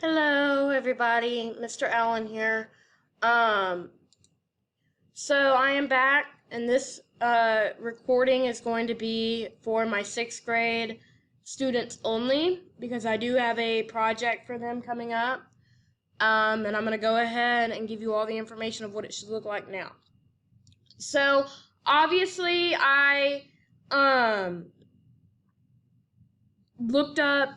Hello, everybody. Mr. Allen here. Um, so I am back, and this recording is going to be for my sixth grade students only because I do have a project for them coming up. And I'm going to go ahead and give you all the information of what it should look like now. So obviously, I looked up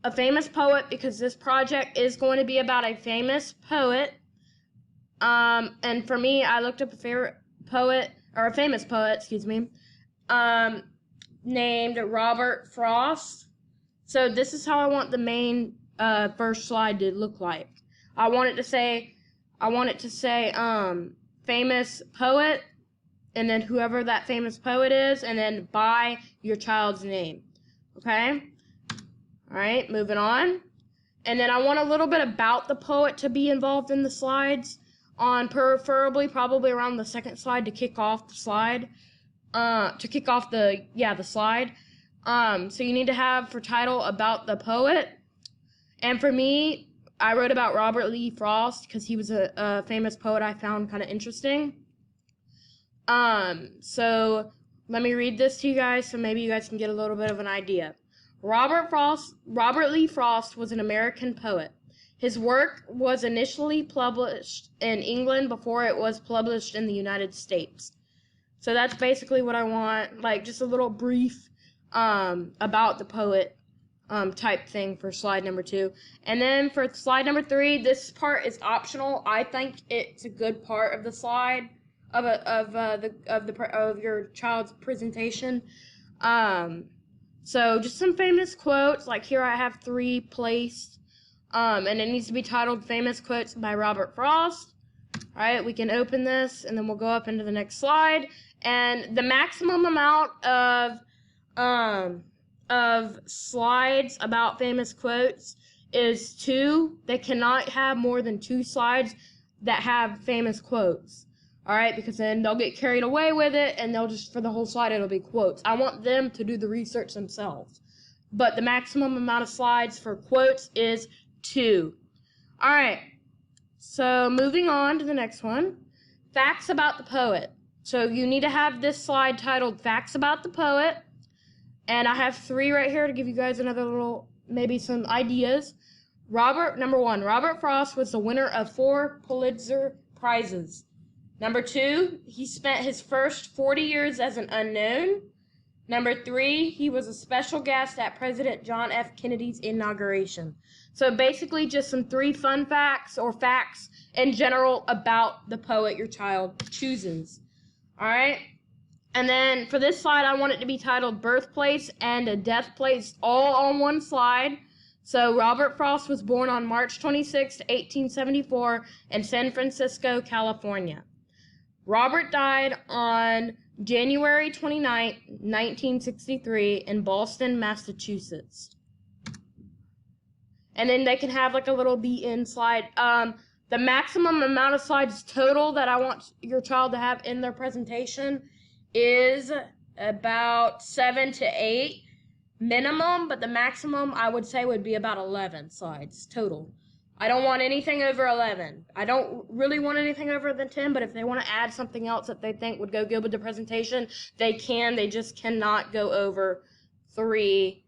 a famous poet because this project is going to be about a famous poet. And for me, I looked up a favorite poet, or a famous poet, excuse me, named Robert Frost. So this is how I want the main first slide to look like. I want it to say, famous poet, and then whoever that famous poet is, and then by your child's name. Okay? Alright, moving on. And then I want a little bit about the poet to be involved in the slides, on preferably probably around the second slide to kick off the slide. The slide. So you need to have for title about the poet. And for me, I wrote about Robert Lee Frost because he was a famous poet I found kind of interesting. So let me read this to you guys so maybe you guys can get a little bit of an idea. Robert Lee Frost was an American poet. His work was initially published in England before it was published in the United States. So that's basically what I want, like just a little brief about the poet type thing for slide number 2. And then for slide number 3, this part is optional. I think it's a good part of the slide of your child's presentation. So just some famous quotes, like here I have 3 placed, and it needs to be titled Famous Quotes by Robert Frost. All right, we can open this, and then we'll go up into the next slide. And the maximum amount of slides about famous quotes is 2. They cannot have more than 2 slides that have famous quotes. All right, because then they'll get carried away with it, and they'll just, for the whole slide, it'll be quotes. I want them to do the research themselves. But the maximum amount of slides for quotes is 2. All right, so moving on to the next one. Facts about the poet. So you need to have this slide titled Facts About the Poet. And I have 3 right here to give you guys another little, maybe some ideas. Number 1, Robert Frost was the winner of 4 Pulitzer Prizes. Number 2, he spent his first 40 years as an unknown. Number 3, he was a special guest at President John F. Kennedy's inauguration. So basically just some 3 fun facts or facts in general about the poet your child chooses. All right? And then for this slide, I want it to be titled Birthplace and a Death Place all on one slide. So Robert Frost was born on March 26, 1874 in San Francisco, California. Robert died on January 29, 1963 in Boston, Massachusetts. And then they can have like a little be-in slide. The maximum amount of slides total that I want your child to have in their presentation is about 7 to 8 minimum, but the maximum I would say would be about 11 slides total. I don't want anything over 11. I don't really want anything over than 10, but if they want to add something else that they think would go good with the presentation, they can. They just cannot go over 3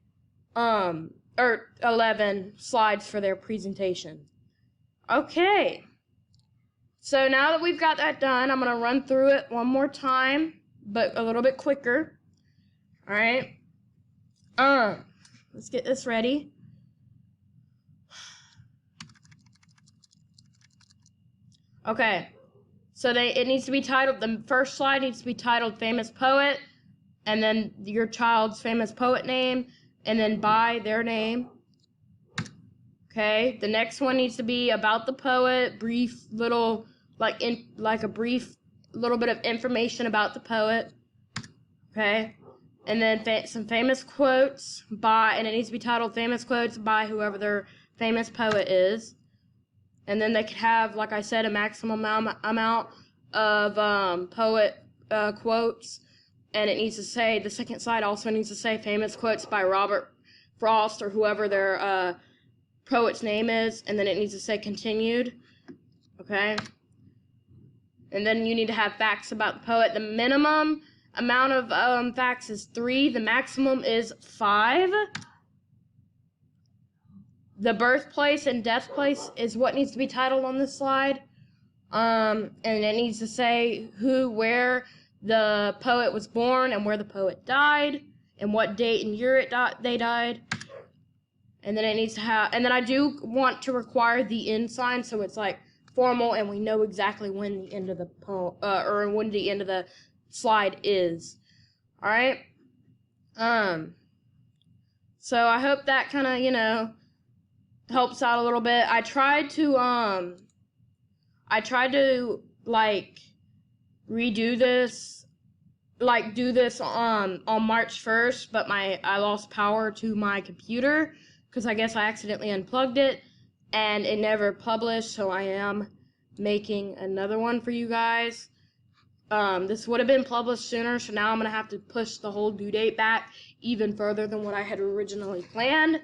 or 11 slides for their presentation. Okay. So now that we've got that done, I'm going to run through it one more time, but a little bit quicker. All right. Let's get this ready. Okay, so it needs to be titled, the first slide needs to be titled Famous Poet, and then your child's famous poet name, and then by their name. Okay, the next one needs to be about the poet, brief little, a brief little bit of information about the poet. Okay, and then some famous quotes and it needs to be titled Famous Quotes by whoever their famous poet is. And then they could have, like I said, a maximum amount of poet quotes. And it needs to say, the second slide also needs to say famous quotes by Robert Frost or whoever their poet's name is, and then it needs to say continued. Okay? And then you need to have facts about the poet. The minimum amount of facts is 3. The maximum is 5. The birthplace and death place is what needs to be titled on this slide. And it needs to say who, where the poet was born, and where the poet died, and what date and year they died. And then it needs to have, and then I do want to require the end sign, so it's like formal, and we know exactly when the end of the poem, or when the end of the slide is. All right. So I hope that kind of, you know, helps out a little bit. I tried to like redo this, like do this on March 1st, but I lost power to my computer because I guess I accidentally unplugged it and it never published, so I am making another one for you guys. This would have been published sooner, so now I'm going to have to push the whole due date back even further than what I had originally planned.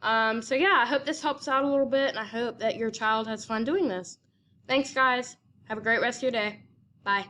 So yeah, I hope this helps out a little bit, and I hope that your child has fun doing this. Thanks, guys. Have a great rest of your day. Bye.